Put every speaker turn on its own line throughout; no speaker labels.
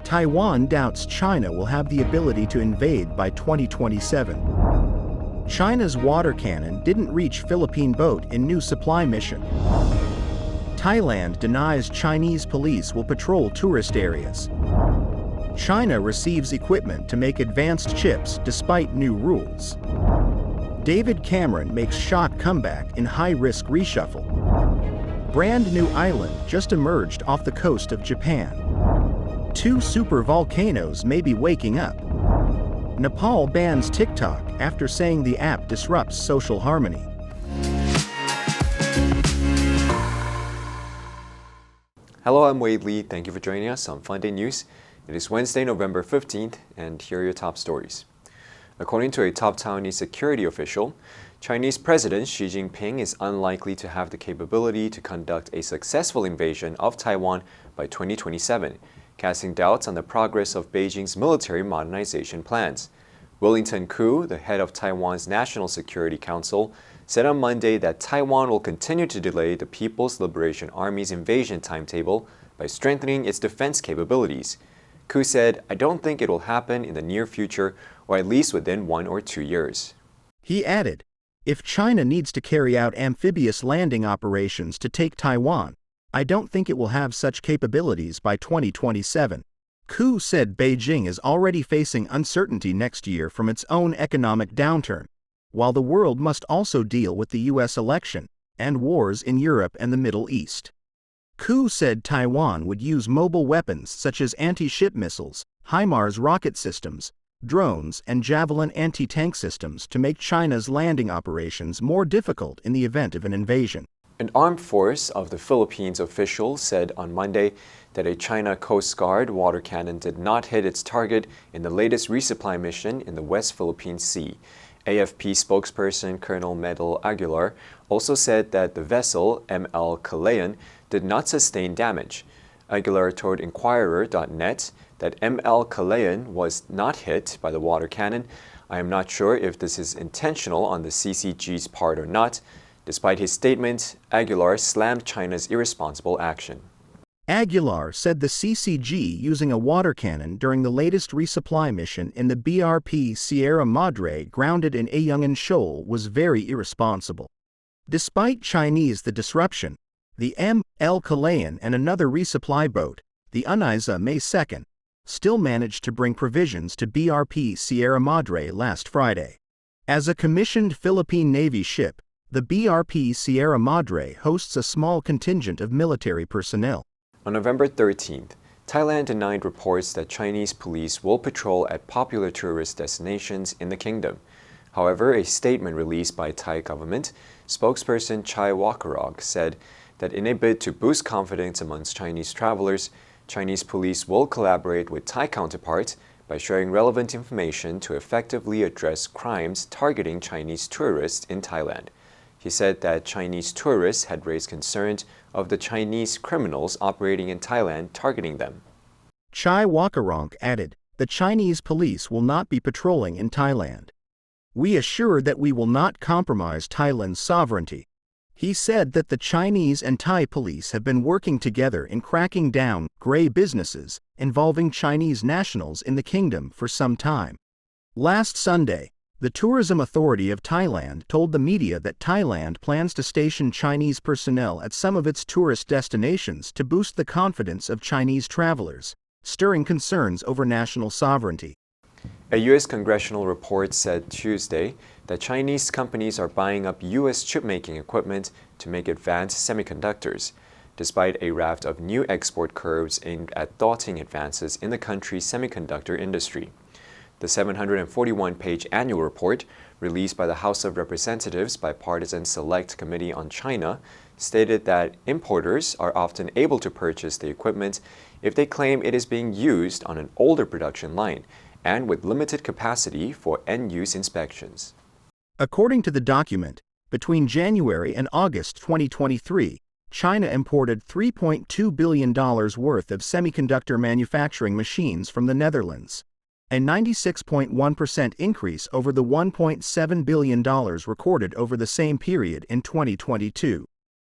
Taiwan doubts China will have the ability to invade by 2027. China's water cannon didn't reach Philippine boat in new supply mission. Thailand denies Chinese police will patrol tourist areas. China receives equipment to make advanced chips despite new rules. David Cameron makes shock comeback in high-risk reshuffle. Brand new island just emerged off the coast of Japan. 2 super volcanoes may be waking up. Nepal bans TikTok after saying the app disrupts social harmony.
Hello, I'm Wade Lee. Thank you for joining us on Funday News. It is Wednesday, November 15th, and here are your top stories. According to a top Taiwanese security official, Chinese President Xi Jinping is unlikely to have the capability to conduct a successful invasion of Taiwan by 2027, casting doubts on the progress of Beijing's military modernization plans. Wellington Koo, the head of Taiwan's National Security Council, said on Monday that Taiwan will continue to delay the People's Liberation Army's invasion timetable by strengthening its defense capabilities. Koo said, "I don't think it will happen in the near future, or at least within 1 or 2 years."
He added, "If China needs to carry out amphibious landing operations to take Taiwan, I don't think it will have such capabilities by 2027. Koo said Beijing is already facing uncertainty next year from its own economic downturn, while the world must also deal with the U.S. election and wars in Europe and the Middle East. Koo said Taiwan would use mobile weapons such as anti-ship missiles, HIMARS rocket systems, drones, and Javelin anti-tank systems to make China's landing operations more difficult in the event of an invasion.
An armed force of the Philippines official said on Monday that a China Coast Guard water cannon did not hit its target in the latest resupply mission in the West Philippine Sea. AFP spokesperson Colonel Medal Aguilar also said that the vessel ML Calayan did not sustain damage. Aguilar told Inquirer.net that ML Calayan was not hit by the water cannon. "I am not sure if this is intentional on the CCG's part or not." Despite his statement, Aguilar slammed China's irresponsible action.
Aguilar said the CCG using a water cannon during the latest resupply mission in the BRP Sierra Madre grounded in Ayungin Shoal was very irresponsible. Despite Chinese the disruption, the ML Calayan and another resupply boat, the Unaiza May 2nd, still managed to bring provisions to BRP Sierra Madre last Friday. As a commissioned Philippine Navy ship, the BRP Sierra Madre hosts a small contingent of military personnel.
On November 13th, Thailand denied reports that Chinese police will patrol at popular tourist destinations in the kingdom. However, a statement released by Thai government spokesperson Chai Wakarog said that in a bid to boost confidence amongst Chinese travelers, Chinese police will collaborate with Thai counterparts by sharing relevant information to effectively address crimes targeting Chinese tourists in Thailand. He said that Chinese tourists had raised concerns of the Chinese criminals operating in Thailand targeting them.
Chai Wakarong added, "The Chinese police will not be patrolling in Thailand. We assure that we will not compromise Thailand's sovereignty." He said that the Chinese and Thai police have been working together in cracking down gray businesses involving Chinese nationals in the kingdom for some time. Last Sunday, the Tourism Authority of Thailand told the media that Thailand plans to station Chinese personnel at some of its tourist destinations to boost the confidence of Chinese travelers, stirring concerns over national sovereignty.
A U.S. congressional report said Tuesday that Chinese companies are buying up U.S. chipmaking equipment to make advanced semiconductors, despite a raft of new export curbs aimed at thwarting advances in the country's semiconductor industry. The 741-page annual report, released by the House of Representatives Bipartisan Select Committee on China, stated that importers are often able to purchase the equipment if they claim it is being used on an older production line and with limited capacity for end-use inspections.
According to the document, between January and August 2023, China imported $3.2 billion worth of semiconductor manufacturing machines from the Netherlands, a 96.1% increase over the $1.7 billion recorded over the same period in 2022.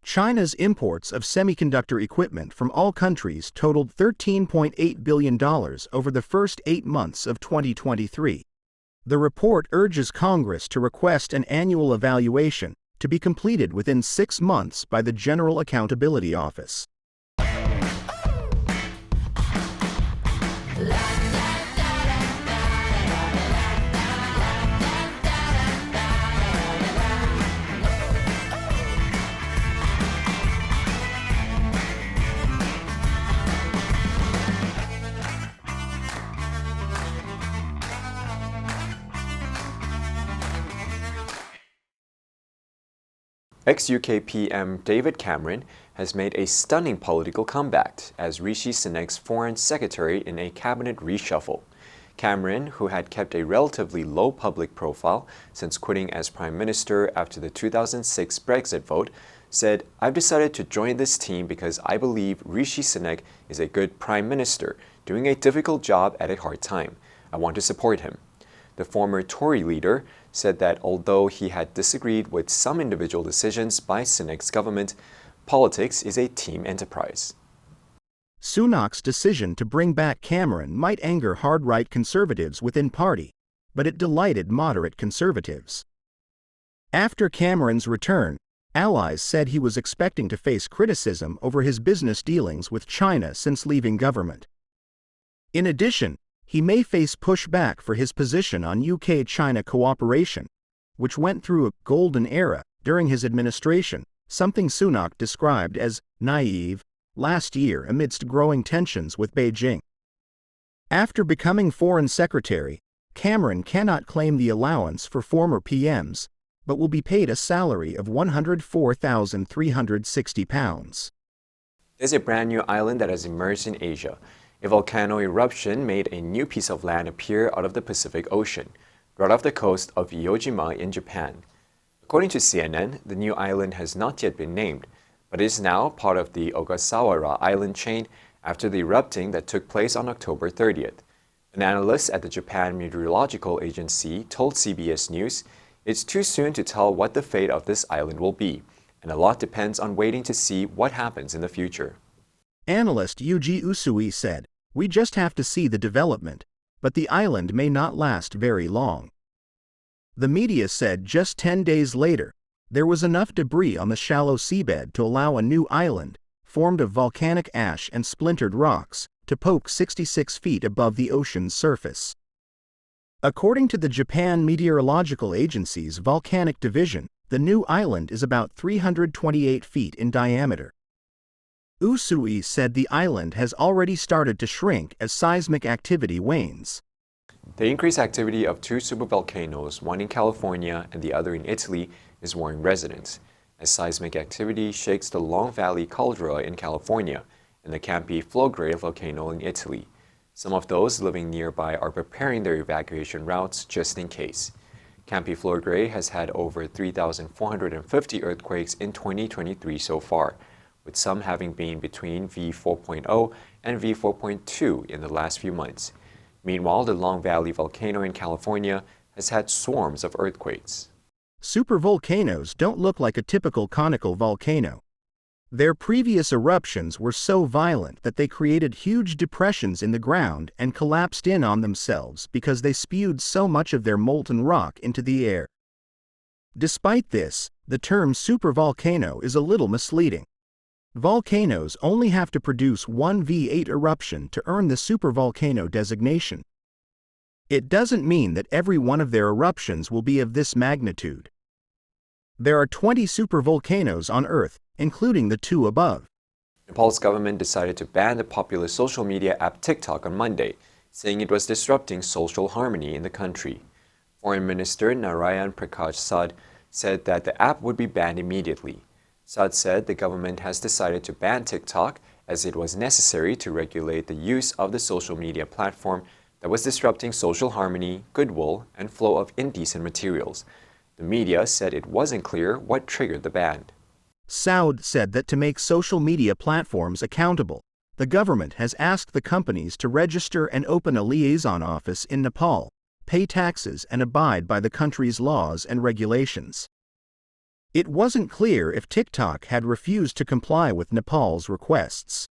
China's imports of semiconductor equipment from all countries totaled $13.8 billion over the first 8 months of 2023. The report urges Congress to request an annual evaluation to be completed within 6 months by the General Accountability Office.
Ex-UK PM David Cameron has made a stunning political comeback as Rishi Sunak's foreign secretary in a cabinet reshuffle. Cameron, who had kept a relatively low public profile since quitting as prime minister after the 2006 Brexit vote, said, "I've decided to join this team because I believe Rishi Sunak is a good prime minister doing a difficult job at a hard time. I want to support him." The former Tory leader said that although he had disagreed with some individual decisions by Sunak's government, politics is a team enterprise.
Sunak's decision to bring back Cameron might anger hard-right conservatives within party, but it delighted moderate conservatives. After Cameron's return, allies said he was expecting to face criticism over his business dealings with China since leaving government. In addition, he may face pushback for his position on UK-China cooperation, which went through a golden era during his administration, something Sunak described as naive last year amidst growing tensions with Beijing. After becoming Foreign Secretary, Cameron cannot claim the allowance for former PMs, but will be paid a salary of £104,360.
There's a brand new island that has emerged in Asia. A volcano eruption made a new piece of land appear out of the Pacific Ocean, right off the coast of Iojima in Japan. According to CNN, the new island has not yet been named, but is now part of the Ogasawara island chain after the erupting that took place on October 30th. An analyst at the Japan Meteorological Agency told CBS News, "It's too soon to tell what the fate of this island will be, and a lot depends on waiting to see what happens in the future."
Analyst Yuji Usui said, "We just have to see the development, but the island may not last very long." The media said just 10 days later, there was enough debris on the shallow seabed to allow a new island, formed of volcanic ash and splintered rocks, to poke 66 feet above the ocean's surface. According to the Japan Meteorological Agency's volcanic division, the new island is about 328 feet in diameter. Usui said the island has already started to shrink as seismic activity wanes.
The increased activity of 2 supervolcanoes, one in California and the other in Italy, is worrying residents, as seismic activity shakes the Long Valley caldera in California and the Campi Flegrei volcano in Italy. Some of those living nearby are preparing their evacuation routes just in case. Campi Flegrei has had over 3,450 earthquakes in 2023 so far, with some having been between V4.0 and V4.2 in the last few months. Meanwhile, the Long Valley volcano in California has had swarms of earthquakes.
Supervolcanoes don't look like a typical conical volcano. Their previous eruptions were so violent that they created huge depressions in the ground and collapsed in on themselves because they spewed so much of their molten rock into the air. Despite this, the term supervolcano is a little misleading. Volcanoes only have to produce one V8 eruption to earn the supervolcano designation. It doesn't mean that every one of their eruptions will be of this magnitude. There are 20 supervolcanoes on Earth, including the 2 above.
Nepal's government decided to ban the popular social media app TikTok on Monday, saying it was disrupting social harmony in the country. Foreign Minister Narayan Prakash said that the app would be banned immediately. Sad said the government has decided to ban TikTok as it was necessary to regulate the use of the social media platform that was disrupting social harmony, goodwill, and flow of indecent materials. The media said it wasn't clear what triggered the ban.
Saud said that to make social media platforms accountable, the government has asked the companies to register and open a liaison office in Nepal, pay taxes and abide by the country's laws and regulations. It wasn't clear if TikTok had refused to comply with Nepal's requests.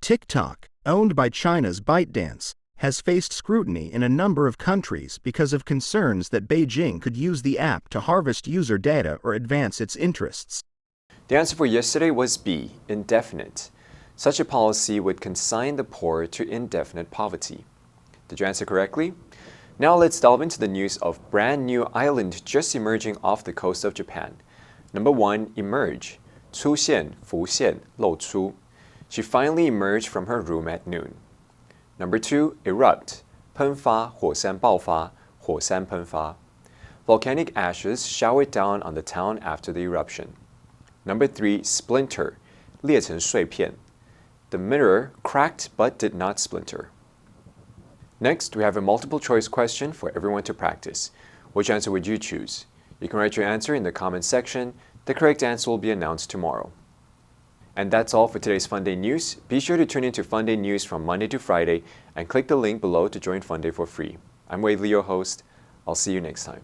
TikTok, owned by China's ByteDance, has faced scrutiny in a number of countries because of concerns that Beijing could use the app to harvest user data or advance its interests.
The answer for yesterday was B, indefinite. Such a policy would consign the poor to indefinite poverty. Did you answer correctly? Now let's delve into the news of brand new island just emerging off the coast of Japan. Number 1, emerge. 出现,浮现,露出. She finally emerged from her room at noon. Number 2, erupt. 喷发,火山爆发,火山喷发. Volcanic ashes showered down on the town after the eruption. Number 3, splinter. 裂成碎片. The mirror cracked but did not splinter. Next, we have a multiple choice question for everyone to practice. Which answer would you choose? You can write your answer in the comments section. The correct answer will be announced tomorrow. And that's all for today's Funday news. Be sure to tune into Funday news from Monday to Friday and click the link below to join Funday for free. I'm Wei Li, your host. I'll see you next time.